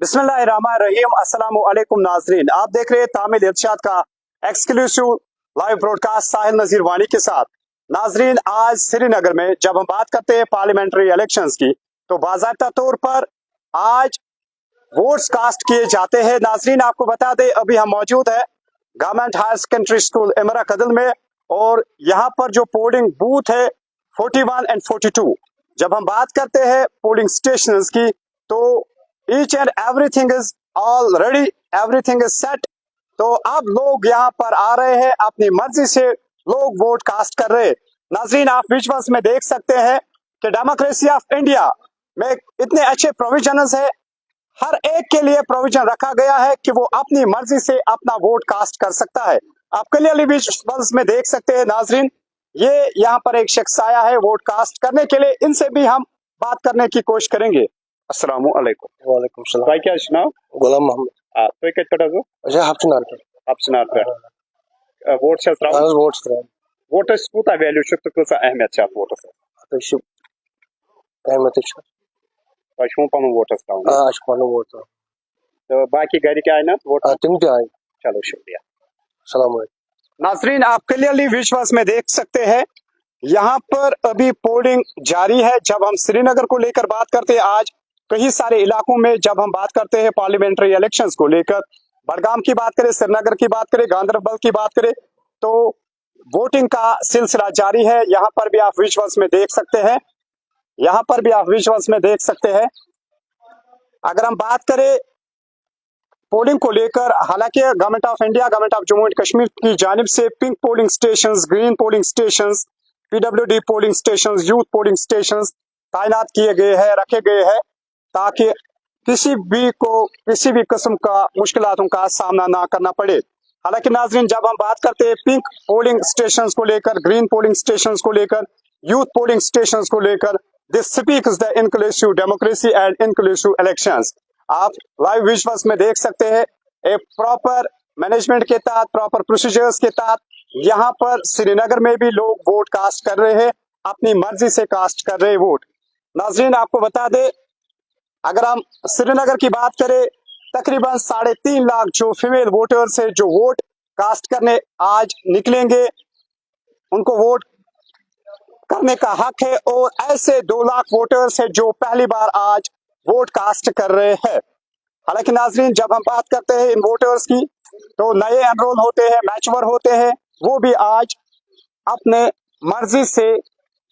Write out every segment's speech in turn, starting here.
बिस्मिल्लाहिर्रहमानिर्रहीम। अस्सलामु अलैकुम नाजरीन, आप देख रहे हैं तामिल इरशाद का एक्सक्लूसिव लाइव ब्रॉडकास्ट साहिल नजीर वानी के साथ। नाजरीन, आज श्रीनगर में जब हम बात करते हैं पार्लियामेंट्री इलेक्शंस की, तो बाज़ाब्ता तौर पर आज वोट्स कास्ट किए जाते हैं। नाजरीन, आपको बता दें, अभी हम मौजूद है गवर्नमेंट हायर सेकेंडरी स्कूल इमरा कदल में, और यहाँ पर जो पोलिंग बूथ है 41 एंड 42। जब हम बात करते हैं पोलिंग स्टेशंस की, तो each and everything is all ready, everything is set. तो अब लोग यहाँ पर आ रहे हैं, अपनी मर्जी से लोग वोट कास्ट कर रहे हैं। नाजरीन, आप विजुअल्स में देख सकते हैं कि डेमोक्रेसी ऑफ इंडिया में इतने अच्छे प्रोविजनस है, हर एक के लिए प्रोविजन रखा गया है कि वो अपनी मर्जी से अपना वोट कास्ट कर सकता है। आप क्लियरली विजुअल्स में देख सकते हैं नाजरीन, ये यहाँ पर एक शख्स आया है वोट कास्ट करने के लिए। इनसे भी हम बात करने की कोशिश करेंगे। अस्सलामु अलैकुम। वालेकुम सलाम। भाई, क्या नाम? गुलाम मोहम्मद। तो कत पे अच्छा हफ्तनार पे हफ्सनार पे वोट से वोट्स करान वोटस कूता वैल्यू तो कसा अहमियत छ वोटस तो अहमद तो पन वोटस तराउन पनो वोट तो बाकी घर के आए ना वोट तुम क्या आए। चलो शुक्रिया। सलाम। नाजरीन, आप क्लियरली विजुअल्स में देख सकते हैं, यहाँ पर अभी पोलिंग जारी है। जब हम श्रीनगर को लेकर बात करते हैं, आज कई सारे इलाकों में जब हम बात करते हैं पार्लियामेंट्री इलेक्शंस को लेकर, बडगाम की बात करें, श्रीनगर की बात करें, गांधरबल की बात करें, तो वोटिंग का सिलसिला जारी है। यहाँ पर भी आप विजुअल्स में देख सकते हैं, यहाँ पर भी आप विजुअल्स में देख सकते हैं। अगर हम बात करें पोलिंग को लेकर, हालांकि government of India, government of Jammu and Kashmir की जानिब से pink polling stations, green polling stations, PWD polling stations, youth polling stations तैनात किए गए हैं, रखे गए हैं, ताकि किसी भी किस्म का मुश्किलातों का सामना ना करना पड़े। हालांकि नाजरीन, जब हम बात करते हैं पिंक पोलिंग स्टेशंस को लेकर, ग्रीन पोलिंग स्टेशंस को लेकर, यूथ पोलिंग स्टेशंस को लेकर, this speaks the inclusive democracy and inclusive elections. आप लाइव विजुअल्स में देख सकते हैं, एक प्रॉपर मैनेजमेंट के तहत, प्रॉपर प्रोसीजर्स के तहत यहाँ पर श्रीनगर में भी लोग वोट कास्ट कर रहे हैं, अपनी मर्जी से कास्ट कर रहे हैं वोट। नाजरीन, आपको बता दें, अगर हम श्रीनगर की बात करें, तकरीबन 3.5 लाख जो फीमेल वोटर्स है, जो वोट कास्ट करने आज निकलेंगे, उनको वोट करने का हक है। और ऐसे 2 लाख वोटर्स है जो पहली बार आज वोट कास्ट कर रहे हैं। हालांकि नाजरीन, जब हम बात करते हैं इन वोटर्स की, तो नए एनरोल होते हैं, मैच्योर होते हैं, वो भी आज अपने मर्जी से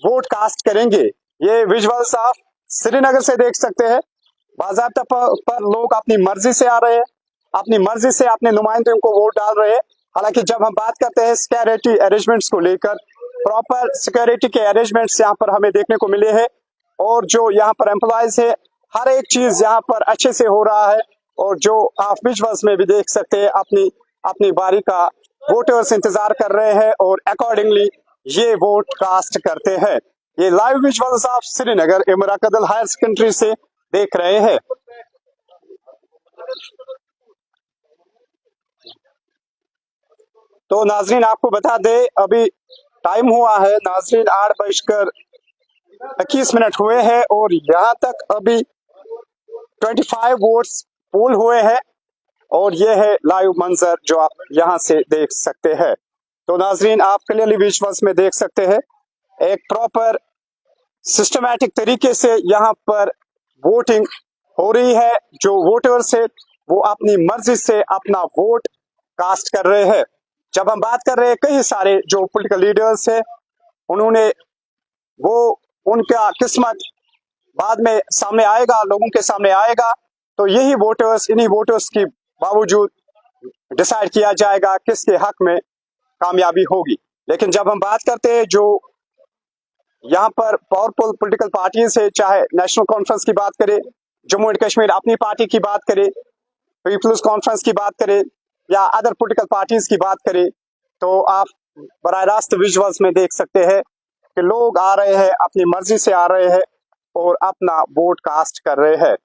वोट कास्ट करेंगे। ये विजुअल्स आप श्रीनगर से देख सकते हैं, बाज़ाब्ता पर लोग अपनी मर्जी से आ रहे हैं, अपनी मर्जी से अपने नुमाइंदों को वोट डाल रहे हैं। हालांकि जब हम बात करते हैं सिक्योरिटी अरेंजमेंट्स को लेकर, प्रॉपर सिक्योरिटी के अरेंजमेंट्स यहाँ पर हमें देखने को मिले हैं, और जो यहाँ पर एम्प्लॉयज है, हर एक चीज यहाँ पर अच्छे से हो रहा है। और जो आप विजुअल्स में भी देख सकते हैं, अपनी बारी का वोटर्स इंतजार कर रहे हैं और अकॉर्डिंगली ये वोट कास्ट करते हैं। ये लाइव विजुअल्स आप श्रीनगर इमरा कदल हायर सेकेंडरी से देख रहे हैं। तो नाजरीन, आपको बता दे, अभी टाइम हुआ है नाजरीन 8:21 हुए हैं, और यहाँ तक अभी 25 वोट्स पोल हुए हैं, और ये है लाइव मंजर जो आप यहाँ से देख सकते हैं। तो नाजरीन, आप क्लियरली विजुअल्स में देख सकते हैं, एक प्रॉपर सिस्टमैटिक तरीके से यहाँ पर वोटिंग हो रही है। जो वोटर्स है वो अपनी मर्जी से अपना वोट कास्ट कर रहे हैं। जब हम बात कर रहे हैं, कई सारे जो पॉलिटिकल लीडर्स है, उन्होंने उनका किस्मत बाद में सामने आएगा, लोगों के सामने आएगा, तो यही वोटर्स, इन्हीं वोटर्स की बावजूद डिसाइड किया जाएगा किसके हक में कामयाबी होगी। लेकिन जब हम बात करते हैं जो यहाँ पर पावरफुल पॉलिटिकल पार्टीज है, चाहे नेशनल कॉन्फ्रेंस की बात करें, जम्मू एंड कश्मीर अपनी पार्टी की बात करें, पीपल्स कॉन्फ्रेंस की बात करें, या अदर पॉलिटिकल पार्टीज की बात करें, तो आप बराह रास्त विजुअल्स में देख सकते हैं कि लोग आ रहे हैं, अपनी मर्जी से आ रहे हैं और अपना वोट कास्ट कर रहे हैं।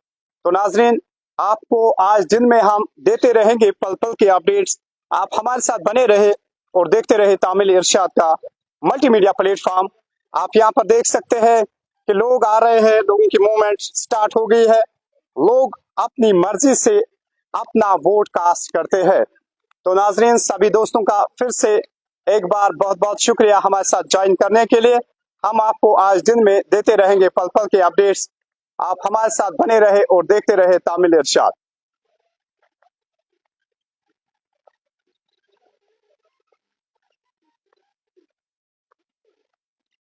तो नाजरीन, आपको आज दिन में हम देते रहेंगे पल पल के अपडेट्स। आप हमारे साथ बने रहे और देखते रहे तामिल इरशाद का मल्टीमीडिया प्लेटफॉर्म। आप यहाँ पर देख सकते हैं कि लोग आ रहे हैं, लोगों की मूवमेंट स्टार्ट हो गई है, लोग अपनी मर्जी से अपना वोट कास्ट करते हैं। तो नाजरीन, सभी दोस्तों का फिर से एक बार बहुत बहुत शुक्रिया हमारे साथ ज्वाइन करने के लिए। हम आपको आज दिन में देते रहेंगे पल पल के अपडेट्स। आप हमारे साथ बने रहे और देखते रहे तामिल इरशाद।